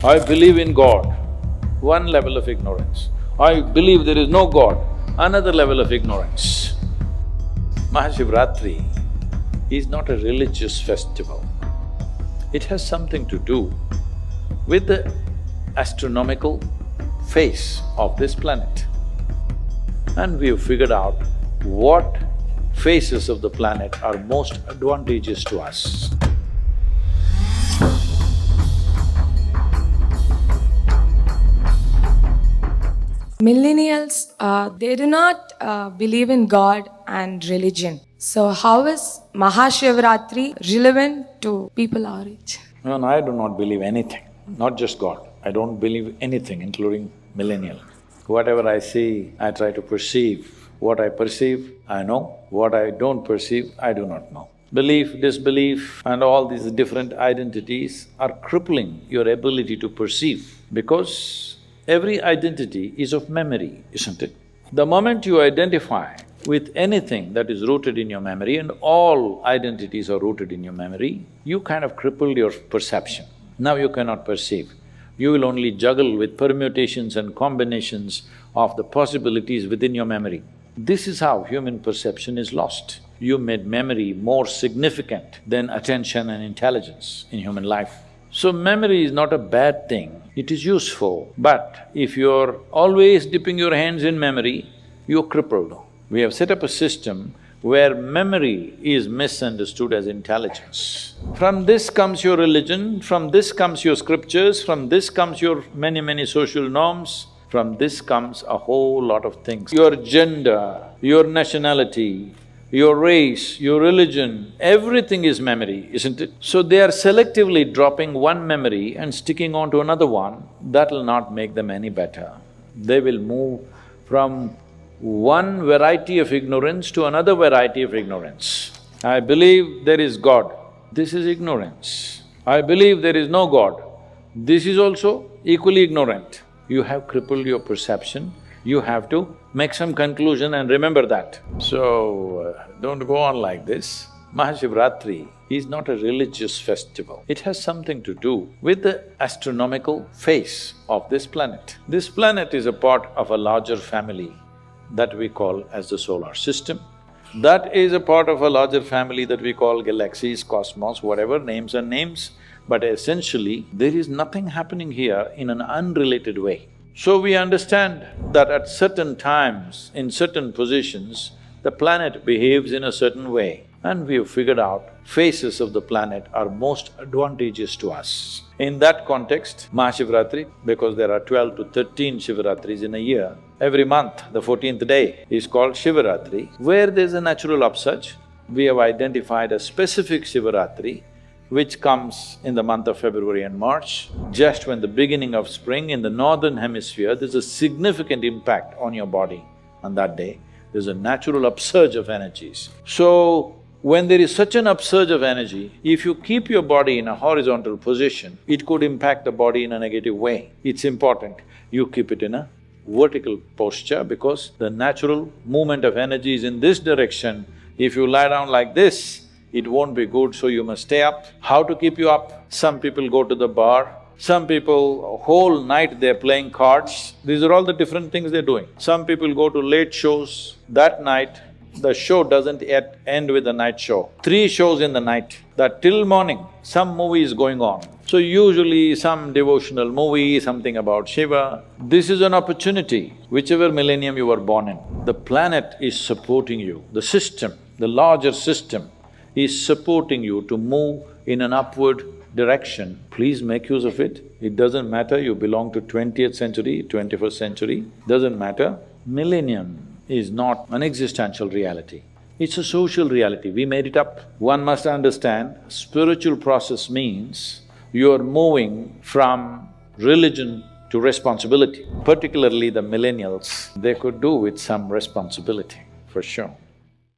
I believe in God, one level of ignorance. I believe there is no God, another level of ignorance. Mahashivratri is not a religious festival. It has something to do with the astronomical phase of this planet. And we have figured out what phases of the planet are most advantageous to us. Millennials, they do not believe in God and religion. So how is Mahashivratri relevant to people our age? No, I do not believe anything, not just God. I don't believe anything, including millennial. Whatever I see, I try to perceive. What I perceive, I know. What I don't perceive, I do not know. Belief, disbelief and all these different identities are crippling your ability to perceive because every identity is of memory, isn't it? The moment you identify with anything that is rooted in your memory, and all identities are rooted in your memory, you kind of crippled your perception. Now you cannot perceive. You will only juggle with permutations and combinations of the possibilities within your memory. This is how human perception is lost. You made memory more significant than attention and intelligence in human life. So memory is not a bad thing, it is useful, but if you're always dipping your hands in memory, you're crippled. We have set up a system where memory is misunderstood as intelligence. From this comes your religion, from this comes your scriptures, from this comes your many social norms, from this comes a whole lot of things. Your gender, your nationality, your race, your religion, everything is memory, isn't it? So they are selectively dropping one memory and sticking on to another one, that'll not make them any better. They will move from one variety of ignorance to another variety of ignorance. I believe there is God, this is ignorance. I believe there is no God, this is also equally ignorant. You have crippled your perception, you have to make some conclusion and remember that. So, don't go on like this. Mahashivratri is not a religious festival. It has something to do with the astronomical phase of this planet. This planet is a part of a larger family that we call as the solar system. That is a part of a larger family that we call galaxies, cosmos, whatever, names are names, but essentially there is nothing happening here in an unrelated way. So we understand that at certain times, in certain positions, the planet behaves in a certain way, and we have figured out phases of the planet are most advantageous to us. In that context, Mahashivratri, because there are 12 to 13 Shivaratris in a year, every month, the 14th day is called Shivaratri. Where there's a natural upsurge, we have identified a specific Shivaratri which comes in the month of February and March. Just when the beginning of spring in the northern hemisphere, there's a significant impact on your body on that day. There's a natural upsurge of energies. So, when there is such an upsurge of energy, if you keep your body in a horizontal position, it could impact the body in a negative way. It's important you keep it in a vertical posture because the natural movement of energy is in this direction. If you lie down like this, it won't be good, so you must stay up. How to keep you up? Some people go to the bar, some people whole night they're playing cards. These are all the different things they're doing. Some people go to late shows, that night the show doesn't yet end with the night show. 3 shows in the night, that till morning some movie is going on. So usually some devotional movie, something about Shiva. This is an opportunity, whichever millennium you were born in. The planet is supporting you, the system, the larger system is supporting you to move in an upward direction. Please make use of it. It doesn't matter you belong to 20th century, 21st century, doesn't matter. Millennium is not an existential reality, it's a social reality, we made it up. One must understand, spiritual process means you're moving from religion to responsibility. Particularly the millennials, they could do with some responsibility, for sure.